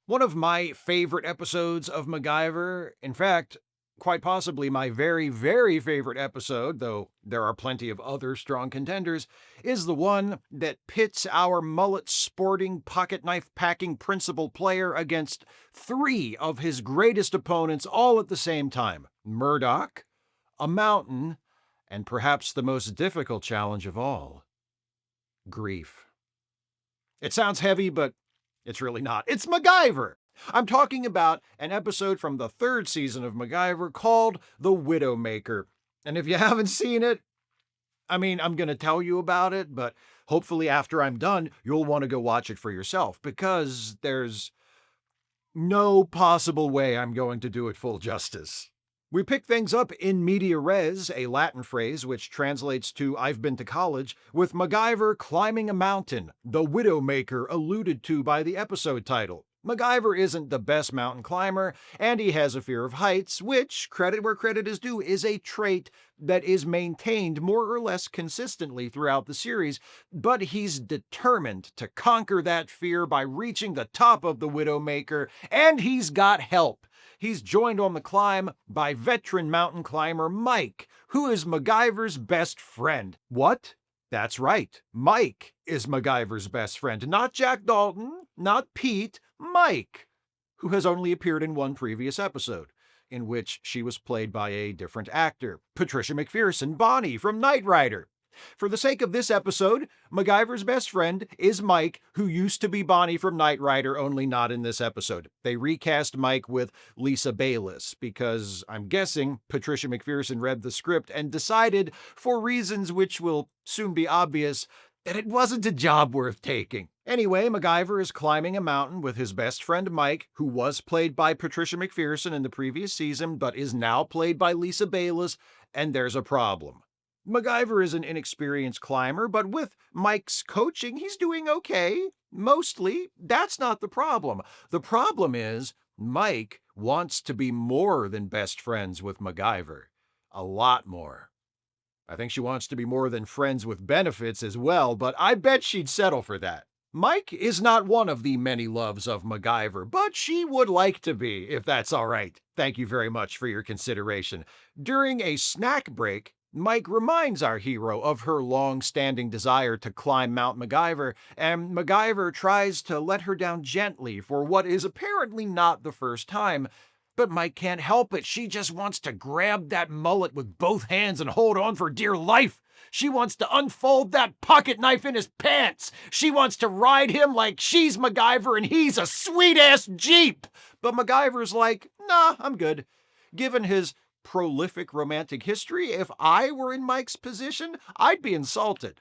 One of my favorite episodes of MacGyver, in fact, quite possibly my very, very favorite episode, though there are plenty of other strong contenders, is the one that pits our mullet sporting, pocket knife packing principal player against three of his greatest opponents all at the same time: Murdoch, a mountain, and perhaps the most difficult challenge of all: grief. It sounds heavy, but it's really not. It's MacGyver! I'm talking about an episode from the third season of MacGyver called The Widowmaker. And if you haven't seen it, I'm going to tell you about it, but hopefully after I'm done, you'll want to go watch it for yourself, because there's no possible way I'm going to do it full justice. We pick things up in media res, a Latin phrase which translates to "I've been to college," with MacGyver climbing a mountain, the Widowmaker alluded to by the episode title. MacGyver isn't the best mountain climber, and he has a fear of heights, which, credit where credit is due, is a trait that is maintained more or less consistently throughout the series, but he's determined to conquer that fear by reaching the top of the Widowmaker, and he's got help. He's joined on the climb by veteran mountain climber Mike, who is MacGyver's best friend. What? That's right. Mike is MacGyver's best friend. Not Jack Dalton, not Pete, Mike, who has only appeared in one previous episode, in which she was played by a different actor, Patricia McPherson, Bonnie from Knight Rider. For the sake of this episode, MacGyver's best friend is Mike, who used to be Bonnie from Knight Rider, only not in this episode. They recast Mike with Lisa Bayliss because I'm guessing Patricia McPherson read the script and decided, for reasons which will soon be obvious, that it wasn't a job worth taking. Anyway, MacGyver is climbing a mountain with his best friend Mike, who was played by Patricia McPherson in the previous season, but is now played by Lisa Bayliss, and there's a problem. MacGyver is an inexperienced climber, but with Mike's coaching, he's doing okay. Mostly. That's not the problem. The problem is Mike wants to be more than best friends with MacGyver. A lot more. I think she wants to be more than friends with benefits as well, but I bet she'd settle for that. Mike is not one of the many loves of MacGyver, but she would like to be, if that's all right. Thank you very much for your consideration. During a snack break, Mike reminds our hero of her long-standing desire to climb Mount MacGyver, and MacGyver tries to let her down gently for what is apparently not the first time. But Mike can't help it. She just wants to grab that mullet with both hands and hold on for dear life. She wants to unfold that pocket knife in his pants. She wants to ride him like she's MacGyver and he's a sweet-ass Jeep. But MacGyver's like, nah, I'm good. Given his prolific romantic history, if I were in Mike's position, I'd be insulted.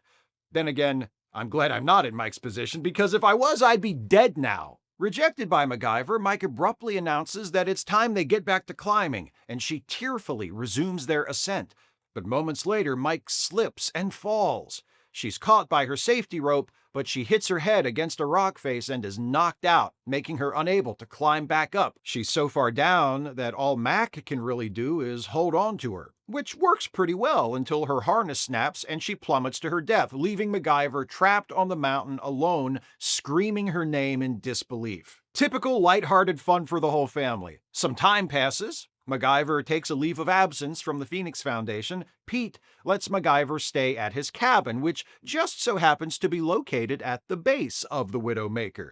Then again, I'm glad I'm not in Mike's position, because if I was, I'd be dead now. Rejected by MacGyver, Mike abruptly announces that it's time they get back to climbing, and she tearfully resumes their ascent. But moments later, Mike slips and falls. She's caught by her safety rope, but she hits her head against a rock face and is knocked out, making her unable to climb back up. She's so far down that all Mac can really do is hold on to her, which works pretty well until her harness snaps and she plummets to her death, leaving MacGyver trapped on the mountain alone, screaming her name in disbelief. Typical lighthearted fun for the whole family. Some time passes. MacGyver takes a leave of absence from the Phoenix Foundation. Pete lets MacGyver stay at his cabin, which just so happens to be located at the base of the Widowmaker.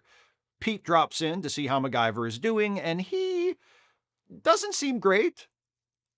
Pete drops in to see how MacGyver is doing, and he doesn't seem great.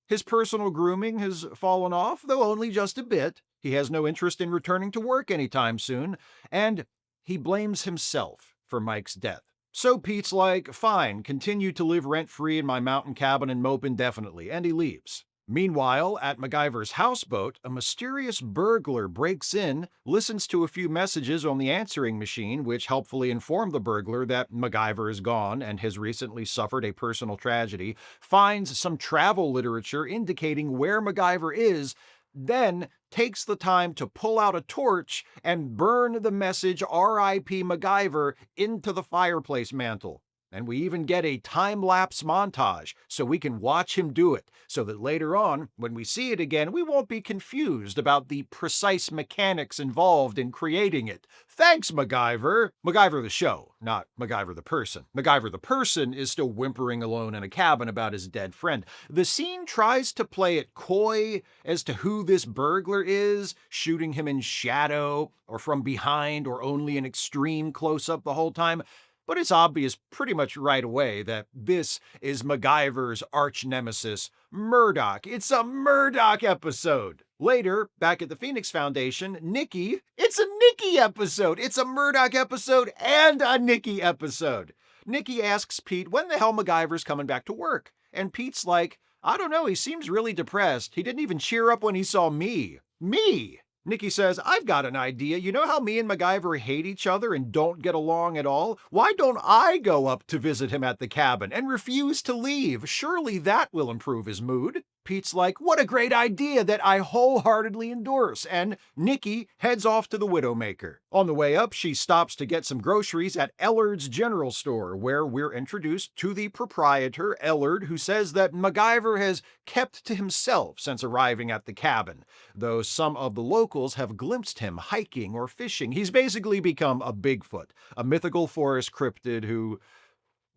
His personal grooming has fallen off, though only just a bit. He has no interest in returning to work anytime soon, and he blames himself for Mike's death. So Pete's like, fine, continue to live rent-free in my mountain cabin and mope indefinitely, and he leaves. Meanwhile, at MacGyver's houseboat, a mysterious burglar breaks in, listens to a few messages on the answering machine, which helpfully inform the burglar that MacGyver is gone and has recently suffered a personal tragedy, finds some travel literature indicating where MacGyver is, then takes the time to pull out a torch and burn the message "R.I.P. MacGyver" into the fireplace mantle. And we even get a time-lapse montage so we can watch him do it, so that later on, when we see it again, we won't be confused about the precise mechanics involved in creating it. Thanks, MacGyver! MacGyver the show, not MacGyver the person. MacGyver the person is still whimpering alone in a cabin about his dead friend. The scene tries to play it coy as to who this burglar is, shooting him in shadow, or from behind, or only an extreme close-up the whole time. But it's obvious pretty much right away that this is MacGyver's arch-nemesis, Murdoch. It's a Murdoch episode. Later, back at the Phoenix Foundation, Nikki, it's a Nikki episode. It's a Murdoch episode and a Nikki episode. Nikki asks Pete when the hell MacGyver's coming back to work. And Pete's like, I don't know, he seems really depressed. He didn't even cheer up when he saw me. Me! Nikki says, I've got an idea. You know how me and MacGyver hate each other and don't get along at all? Why don't I go up to visit him at the cabin and refuse to leave? Surely that will improve his mood. Pete's like, what a great idea that I wholeheartedly endorse, and Nikki heads off to the Widowmaker. On the way up, she stops to get some groceries at Ellard's General Store, where we're introduced to the proprietor, Ellard, who says that MacGyver has kept to himself since arriving at the cabin, though some of the locals have glimpsed him hiking or fishing. He's basically become a Bigfoot, a mythical forest cryptid who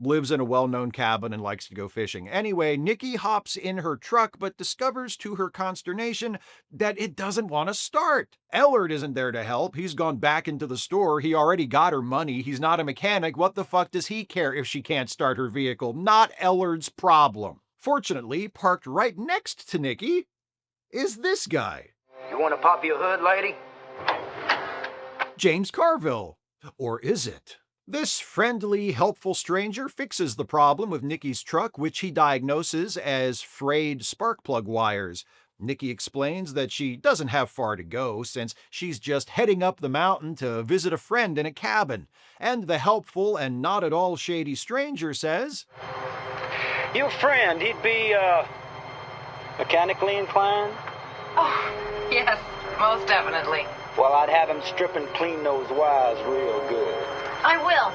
lives in a well-known cabin and likes to go fishing. Anyway, Nikki hops in her truck but discovers to her consternation that it doesn't want to start. Ellard isn't there to help. He's gone back into the store. He already got her money. He's not a mechanic. What the fuck does he care if she can't start her vehicle? Not Ellard's problem. Fortunately, parked right next to Nikki is this guy. You want to pop your hood, lady? James Carville. Or is it? This friendly, helpful stranger fixes the problem with Nikki's truck, which he diagnoses as frayed spark plug wires. Nikki explains that she doesn't have far to go since she's just heading up the mountain to visit a friend in a cabin. And the helpful and not at all shady stranger says, Your friend, he'd be, mechanically inclined? Oh, yes, most definitely. Well, I'd have him strip and clean those wires real good. I will.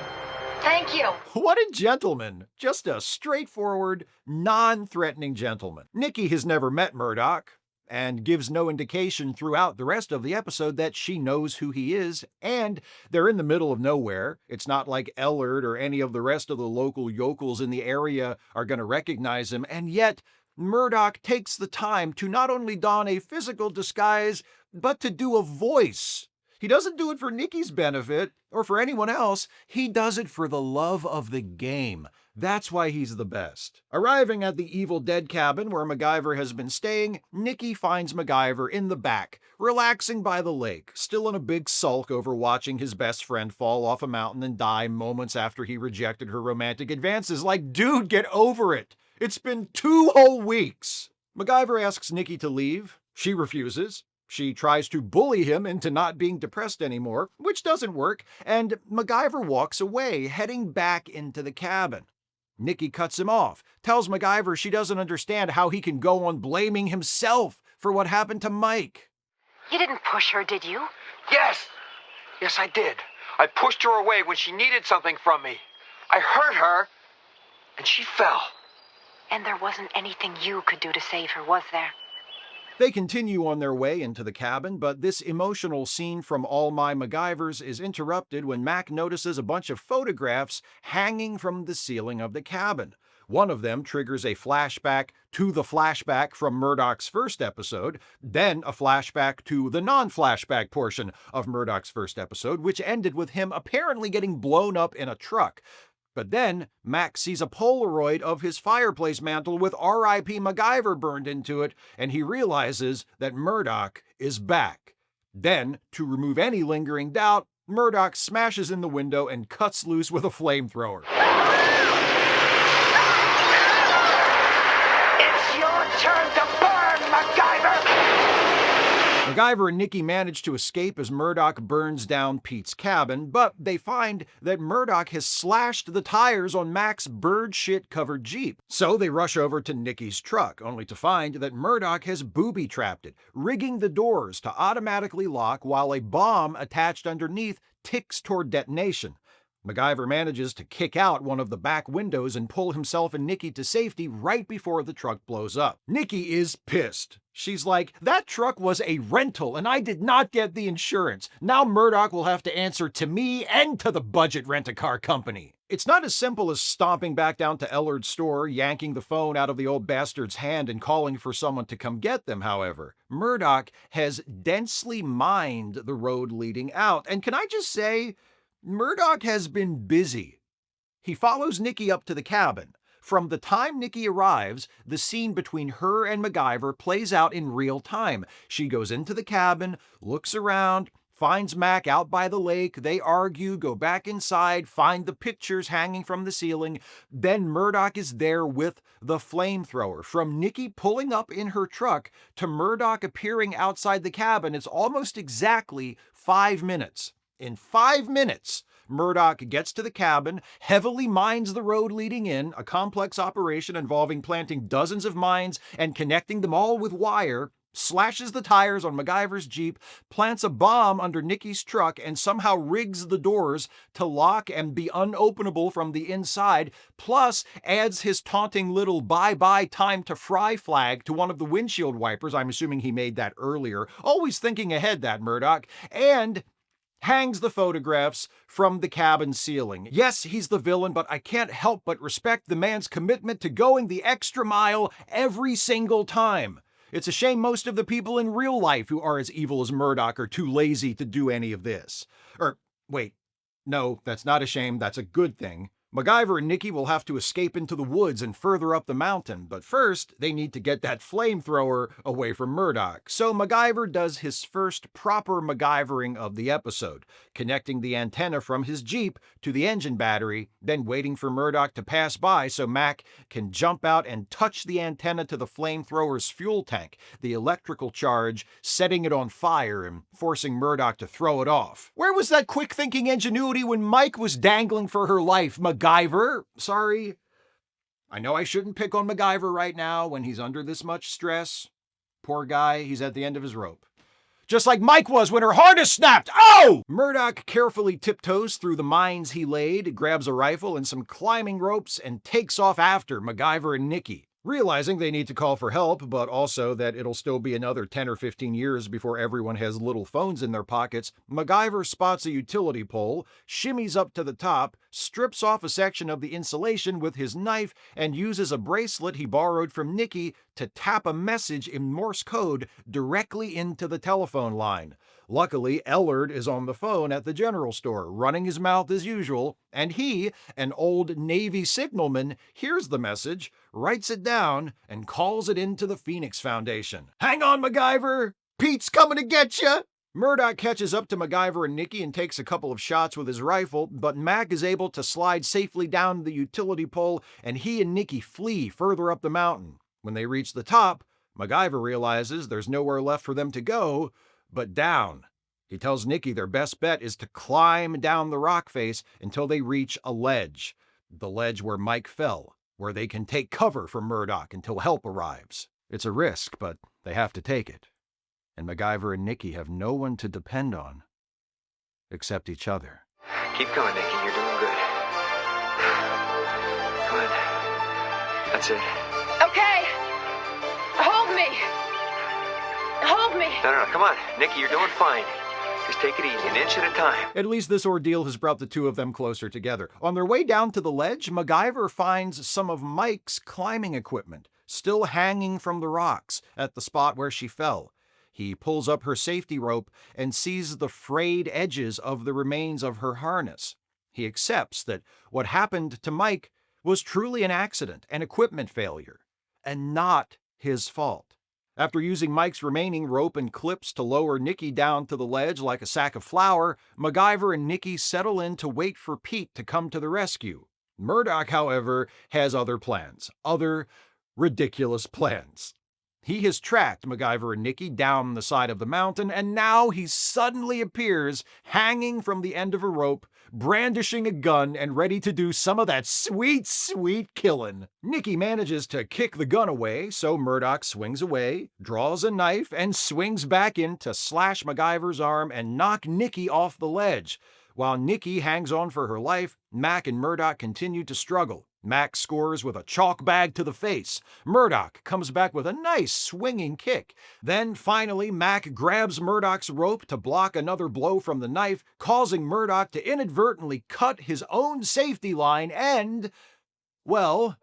Thank you. What a gentleman. Just a straightforward, non-threatening gentleman. Nikki has never met Murdoch and gives no indication throughout the rest of the episode that she knows who he is, and they're in the middle of nowhere. It's not like Ellard or any of the rest of the local yokels in the area are going to recognize him, and yet Murdoch takes the time to not only don a physical disguise, but to do a voice. He doesn't do it for Nikki's benefit or for anyone else. He does it for the love of the game. That's why he's the best. Arriving at the Evil Dead cabin where MacGyver has been staying, Nikki finds MacGyver in the back, relaxing by the lake, still in a big sulk over watching his best friend fall off a mountain and die moments after he rejected her romantic advances. Like, dude, get over it. It's been 2 whole weeks. MacGyver asks Nikki to leave. She refuses. She tries to bully him into not being depressed anymore, which doesn't work, and MacGyver walks away, heading back into the cabin. Nikki cuts him off, tells MacGyver she doesn't understand how he can go on blaming himself for what happened to Mike. You didn't push her, did you? Yes! Yes, I did. I pushed her away when she needed something from me. I hurt her, and she fell. And there wasn't anything you could do to save her, was there? They continue on their way into the cabin, but this emotional scene from All My MacGyvers is interrupted when Mac notices a bunch of photographs hanging from the ceiling of the cabin. One of them triggers a flashback to the flashback from Murdoch's first episode, then a flashback to the non-flashback portion of Murdoch's first episode, which ended with him apparently getting blown up in a truck. But then, Mac sees a Polaroid of his fireplace mantle with R.I.P. MacGyver burned into it, and he realizes that Murdoch is back. Then, to remove any lingering doubt, Murdoch smashes in the window and cuts loose with a flamethrower. It's your turn to burn, MacGyver! MacGyver and Nikki manage to escape as Murdoch burns down Pete's cabin, but they find that Murdoch has slashed the tires on Mac's bird shit-covered Jeep. So they rush over to Nikki's truck, only to find that Murdoch has booby-trapped it, rigging the doors to automatically lock while a bomb attached underneath ticks toward detonation. MacGyver manages to kick out one of the back windows and pull himself and Nikki to safety right before the truck blows up. Nikki is pissed. She's like, "That truck was a rental and I did not get the insurance. Now Murdoch will have to answer to me and to the budget rent-a-car company." It's not as simple as stomping back down to Ellard's store, yanking the phone out of the old bastard's hand and calling for someone to come get them, however. Murdoch has densely mined the road leading out, and can I just say, Murdoch has been busy. He follows Nikki up to the cabin. From the time Nikki arrives, the scene between her and MacGyver plays out in real time. She goes into the cabin, looks around, finds Mac out by the lake, they argue, go back inside, find the pictures hanging from the ceiling. Then Murdoch is there with the flamethrower. From Nikki pulling up in her truck to Murdoch appearing outside the cabin, it's almost exactly 5 minutes. In 5 minutes, Murdoch gets to the cabin, heavily mines the road leading in, a complex operation involving planting dozens of mines and connecting them all with wire, slashes the tires on MacGyver's Jeep, plants a bomb under Nikki's truck, and somehow rigs the doors to lock and be unopenable from the inside, plus adds his taunting little bye-bye time to fry flag to one of the windshield wipers. I'm assuming he made that earlier. Always thinking ahead, that Murdoch. And hangs the photographs from the cabin ceiling. Yes, he's the villain, but I can't help but respect the man's commitment to going the extra mile every single time. It's a shame most of the people in real life who are as evil as Murdoch are too lazy to do any of this. Wait, no, that's not a shame, that's a good thing. MacGyver and Nikki will have to escape into the woods and further up the mountain, but first they need to get that flamethrower away from Murdoch. So MacGyver does his first proper MacGyvering of the episode, connecting the antenna from his Jeep to the engine battery, then waiting for Murdoch to pass by so Mac can jump out and touch the antenna to the flamethrower's fuel tank, the electrical charge setting it on fire and forcing Murdoch to throw it off. Where was that quick-thinking ingenuity when Mike was dangling for her life, MacGyver? Sorry. I know I shouldn't pick on MacGyver right now when he's under this much stress. Poor guy, he's at the end of his rope. Just like Mike was when her harness snapped. Oh! Murdoch carefully tiptoes through the mines he laid, grabs a rifle and some climbing ropes, and takes off after MacGyver and Nikki. Realizing they need to call for help, but also that it'll still be another 10 or 15 years before everyone has little phones in their pockets, MacGyver spots a utility pole, shimmies up to the top, strips off a section of the insulation with his knife, and uses a bracelet he borrowed from Nikki to tap a message in Morse code directly into the telephone line. Luckily, Ellard is on the phone at the general store, running his mouth as usual, and he, an old Navy signalman, hears the message, writes it down, and calls it into the Phoenix Foundation. "Hang on, MacGyver! Pete's coming to get you!" Murdoch catches up to MacGyver and Nikki and takes a couple of shots with his rifle, but Mac is able to slide safely down the utility pole, and he and Nikki flee further up the mountain. When they reach the top, MacGyver realizes there's nowhere left for them to go but down. He tells Nikki their best bet is to climb down the rock face until they reach a ledge. The ledge where Mike fell, where they can take cover from Murdoch until help arrives. It's a risk, but they have to take it. And MacGyver and Nikki have no one to depend on except each other. Keep going, Nikki. You're doing good. Good. That's it. Okay. Hold me. Hold me. No. Come on. Nikki, you're doing fine. Just take it easy, an inch at a time. At least this ordeal has brought the two of them closer together. On their way down to the ledge, MacGyver finds some of Mike's climbing equipment still hanging from the rocks at the spot where she fell. He pulls up her safety rope and sees the frayed edges of the remains of her harness. He accepts that what happened to Mike was truly an accident, an equipment failure, and not his fault. After using Mike's remaining rope and clips to lower Nikki down to the ledge like a sack of flour, MacGyver and Nikki settle in to wait for Pete to come to the rescue. Murdoch, however, has other plans. Other ridiculous plans. He has tracked MacGyver and Nikki down the side of the mountain, and now he suddenly appears hanging from the end of a rope, brandishing a gun and ready to do some of that sweet, sweet killing. Nikki manages to kick the gun away, so Murdoch swings away, draws a knife, and swings back in to slash MacGyver's arm and knock Nikki off the ledge. While Nikki hangs on for her life, Mac and Murdoch continue to struggle. Mac scores with a chalk bag to the face. Murdoch comes back with a nice swinging kick. Then finally, Mac grabs Murdoch's rope to block another blow from the knife, causing Murdoch to inadvertently cut his own safety line and, well,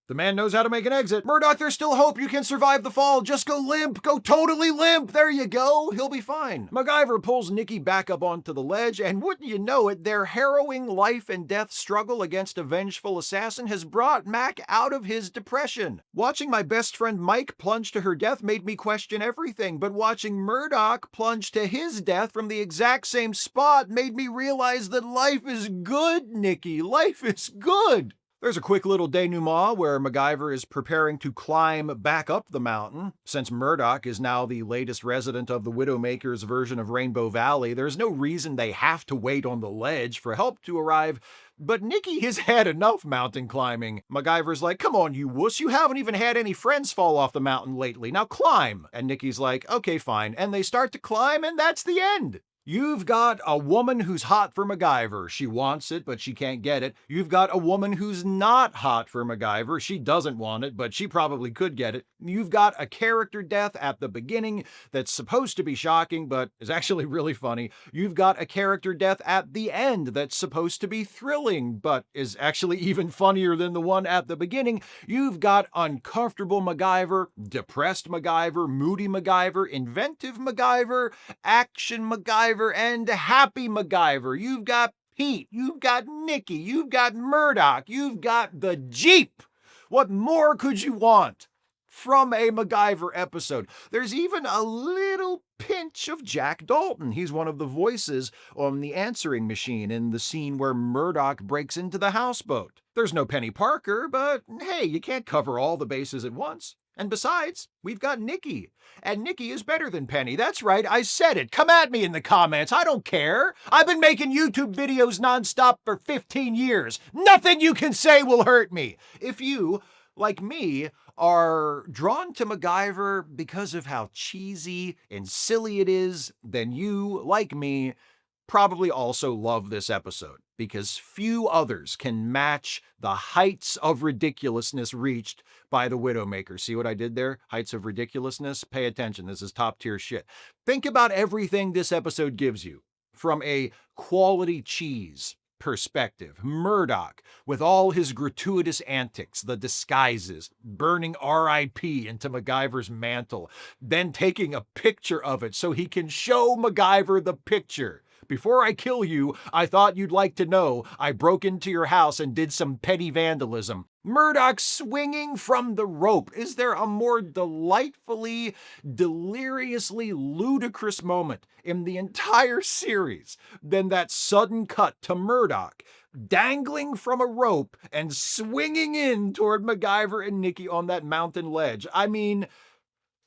the man knows how to make an exit. Murdoch, there's still hope. You can survive the fall. Just go limp. Go totally limp. There you go. He'll be fine. MacGyver pulls Nikki back up onto the ledge, and wouldn't you know it, their harrowing life and death struggle against a vengeful assassin has brought Mac out of his depression. Watching my best friend Mike plunge to her death made me question everything, but watching Murdoch plunge to his death from the exact same spot made me realize that life is good, Nikki. Life is good. There's a quick little denouement where MacGyver is preparing to climb back up the mountain. Since Murdoch is now the latest resident of the Widowmaker's version of Rainbow Valley, there's no reason they have to wait on the ledge for help to arrive. But Nikki has had enough mountain climbing. MacGyver's like, come on, you wuss, you haven't even had any friends fall off the mountain lately. Now climb. And Nikki's like, okay, fine. And they start to climb, and that's the end. You've got a woman who's hot for MacGyver. She wants it, but she can't get it. You've got a woman who's not hot for MacGyver. She doesn't want it, but she probably could get it. You've got a character death at the beginning that's supposed to be shocking, but is actually really funny. You've got a character death at the end that's supposed to be thrilling, but is actually even funnier than the one at the beginning. You've got uncomfortable MacGyver, depressed MacGyver, moody MacGyver, inventive MacGyver, action MacGyver, and happy MacGyver. You've got Pete, you've got Nikki, you've got Murdoch, you've got the Jeep. What more could you want from a MacGyver episode? There's even a little pinch of Jack Dalton. He's one of the voices on the answering machine in the scene where Murdoch breaks into the houseboat. There's no Penny Parker, but hey, you can't cover all the bases at once. And besides, we've got Nikki. And Nikki is better than Penny. That's right, I said it. Come at me in the comments. I don't care. I've been making YouTube videos nonstop for 15 years. Nothing you can say will hurt me. If you, like me, are drawn to MacGyver because of how cheesy and silly it is, then you, like me, probably also love this episode, because few others can match the heights of ridiculousness reached by the Widowmaker. See what I did there? Heights of ridiculousness? Pay attention. This is top tier shit. Think about everything this episode gives you from a quality cheese perspective. Murdoch, with all his gratuitous antics, the disguises, burning R.I.P. into MacGyver's mantle, then taking a picture of it so he can show MacGyver the picture. Before I kill you, I thought you'd like to know I broke into your house and did some petty vandalism. Murdoch swinging from the rope. Is there a more delightfully, deliriously ludicrous moment in the entire series than that sudden cut to Murdoch dangling from a rope and swinging in toward MacGyver and Nikki on that mountain ledge? I mean,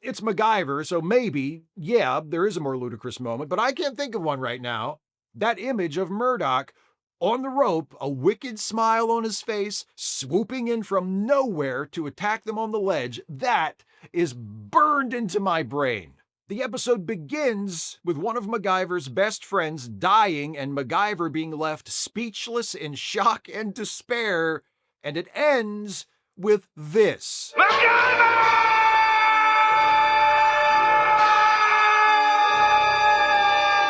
it's MacGyver, so maybe, yeah, there is a more ludicrous moment, but I can't think of one right now. That image of Murdoch on the rope, a wicked smile on his face, swooping in from nowhere to attack them on the ledge, that is burned into my brain. The episode begins with one of MacGyver's best friends dying and MacGyver being left speechless in shock and despair, and it ends with this. MacGyver!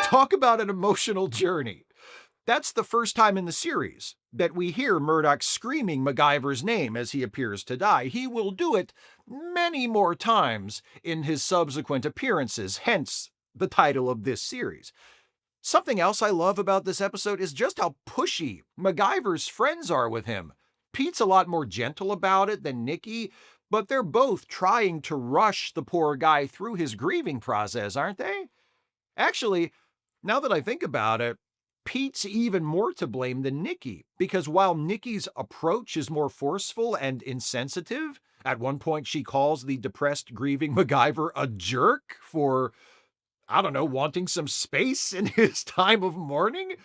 Talk about an emotional journey. That's the first time in the series that we hear Murdoch screaming MacGyver's name as he appears to die. He will do it many more times in his subsequent appearances, hence the title of this series. Something else I love about this episode is just how pushy MacGyver's friends are with him. Pete's a lot more gentle about it than Nikki, but they're both trying to rush the poor guy through his grieving process, aren't they? Actually, now that I think about it, Pete's even more to blame than Nikki, because while Nikki's approach is more forceful and insensitive, at one point she calls the depressed, grieving MacGyver a jerk for, I don't know, wanting some space in his time of mourning.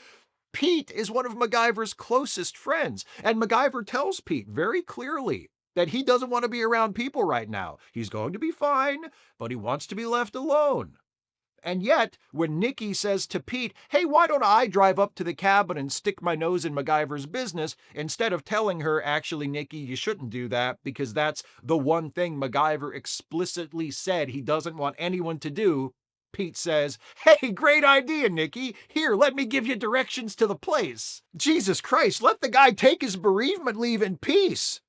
Pete is one of MacGyver's closest friends, and MacGyver tells Pete very clearly that he doesn't want to be around people right now. He's going to be fine, but he wants to be left alone. And yet, when Nikki says to Pete, hey, why don't I drive up to the cabin and stick my nose in MacGyver's business, instead of telling her, actually, Nikki, you shouldn't do that because that's the one thing MacGyver explicitly said he doesn't want anyone to do, Pete says, hey, great idea, Nikki. Here, let me give you directions to the place. Jesus Christ, let the guy take his bereavement leave in peace.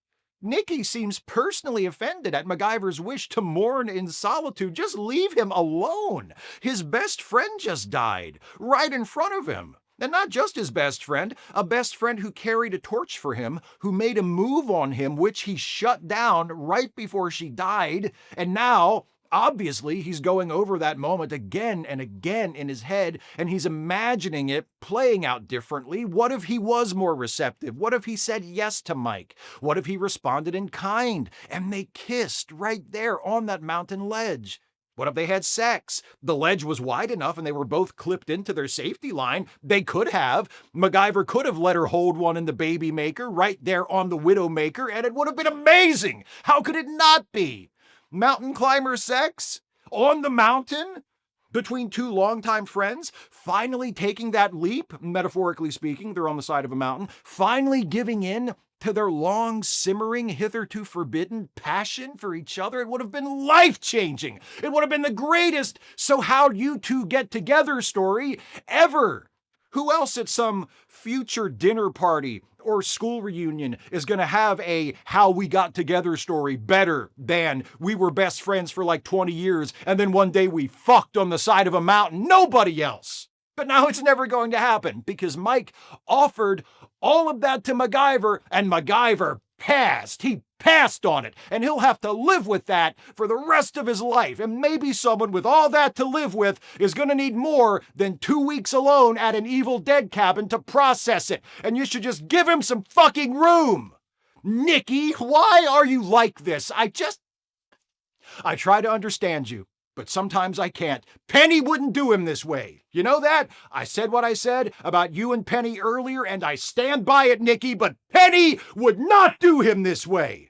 Nikki seems personally offended at MacGyver's wish to mourn in solitude. Just leave him alone. His best friend just died, right in front of him. And not just his best friend, a best friend who carried a torch for him, who made a move on him, which he shut down right before she died. And now, obviously, he's going over that moment again and again in his head, and he's imagining it playing out differently. What if he was more receptive? What if he said yes to Mike? What if he responded in kind and they kissed right there on that mountain ledge? What if they had sex? The ledge was wide enough and they were both clipped into their safety line. They could have. MacGyver could have let her hold one in the baby maker right there on the widow maker, and it would have been amazing. How could it not be? Mountain climber sex? On the mountain? Between two longtime friends? Finally taking that leap, metaphorically speaking, they're on the side of a mountain, finally giving in to their long simmering, hitherto forbidden passion for each other. It would have been life-changing. It would have been the greatest "so how'd you two get together" story ever. Who else at some future dinner party or school reunion is going to have a how we got together story better than we were best friends for like 20 years and then one day we fucked on the side of a mountain? Nobody else. But now it's never going to happen because Mike offered all of that to MacGyver and MacGyver passed. He passed on it, and he'll have to live with that for the rest of his life. And maybe someone with all that to live with is going to need more than 2 weeks alone at an Evil Dead cabin to process it. And you should just give him some fucking room. Nikki, why are you like this? I try to understand you, but sometimes I can't. Penny wouldn't do him this way. You know that? I said what I said about you and Penny earlier, and I stand by it, Nikki, but Penny would not do him this way.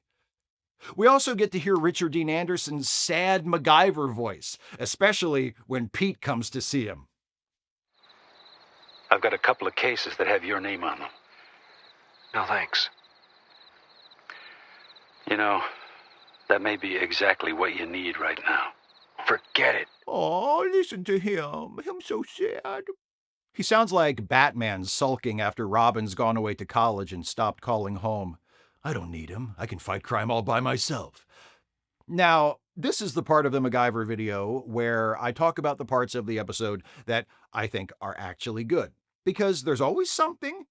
We also get to hear Richard Dean Anderson's sad MacGyver voice, especially when Pete comes to see him. I've got a couple of cases that have your name on them. No, thanks. You know, that may be exactly what you need right now. Forget it. Oh, listen to him. I'm so sad. He sounds like Batman sulking after Robin's gone away to college and stopped calling home. I don't need him. I can fight crime all by myself. Now, this is the part of the MacGyver video where I talk about the parts of the episode that I think are actually good. Because there's always something,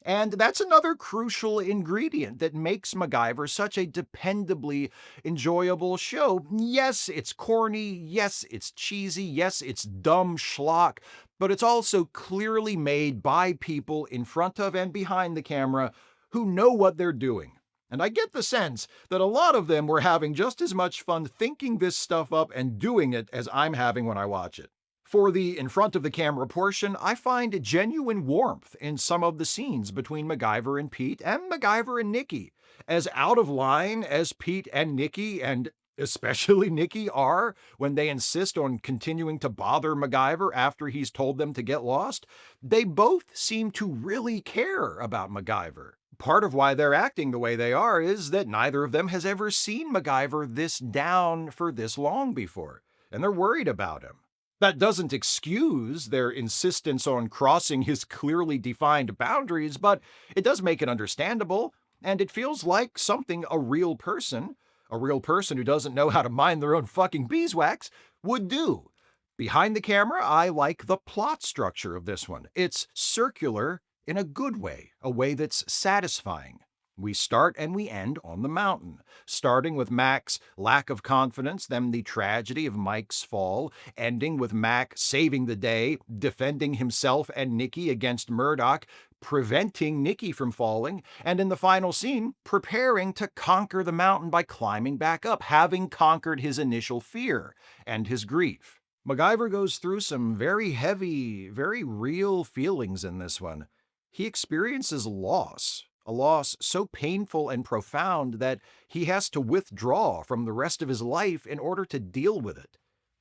and that's another crucial ingredient that makes MacGyver such a dependably enjoyable show. Yes, it's corny. Yes, it's cheesy. Yes, it's dumb schlock. But it's also clearly made by people in front of and behind the camera who know what they're doing. And I get the sense that a lot of them were having just as much fun thinking this stuff up and doing it as I'm having when I watch it. For the in front of the camera portion, I find genuine warmth in some of the scenes between MacGyver and Pete and MacGyver and Nikki. As out of line as Pete and Nikki, and especially Nikki, are when they insist on continuing to bother MacGyver after he's told them to get lost, they both seem to really care about MacGyver. Part of why they're acting the way they are is that neither of them has ever seen MacGyver this down for this long before, and they're worried about him. That doesn't excuse their insistence on crossing his clearly defined boundaries, but it does make it understandable, and it feels like something a real person who doesn't know how to mind their own fucking beeswax, would do. Behind the camera, I like the plot structure of this one. It's circular in a good way, a way that's satisfying. We start and we end on the mountain, starting with Mac's lack of confidence, then the tragedy of Mike's fall, ending with Mac saving the day, defending himself and Nikki against Murdoch, preventing Nikki from falling, and in the final scene, preparing to conquer the mountain by climbing back up, having conquered his initial fear and his grief. MacGyver goes through some very heavy, very real feelings in this one. He experiences loss. a loss so painful and profound that he has to withdraw from the rest of his life in order to deal with it.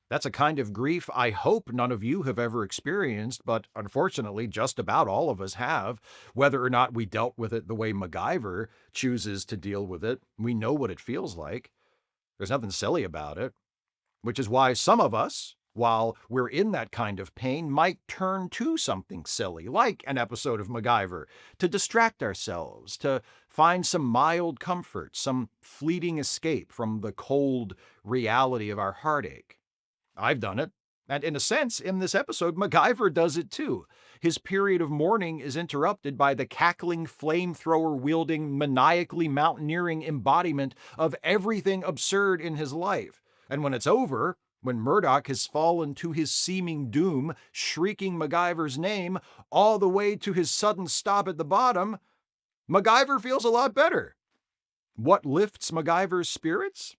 That's a kind of grief I hope none of you have ever experienced, but unfortunately just about all of us have. Whether or not we dealt with it the way MacGyver chooses to deal with it, we know what it feels like. There's nothing silly about it, which is why some of us, while we're in that kind of pain, might turn to something silly, like an episode of MacGyver, to distract ourselves, to find some mild comfort, some fleeting escape from the cold reality of our heartache. I've done it. And in a sense, in this episode, MacGyver does it too. His period of mourning is interrupted by the cackling, flamethrower-wielding, maniacally mountaineering embodiment of everything absurd in his life. And when it's over, when Murdoch has fallen to his seeming doom, shrieking MacGyver's name, all the way to his sudden stop at the bottom, MacGyver feels a lot better. What lifts MacGyver's spirits?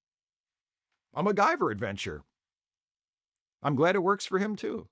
A MacGyver adventure. I'm glad it works for him too.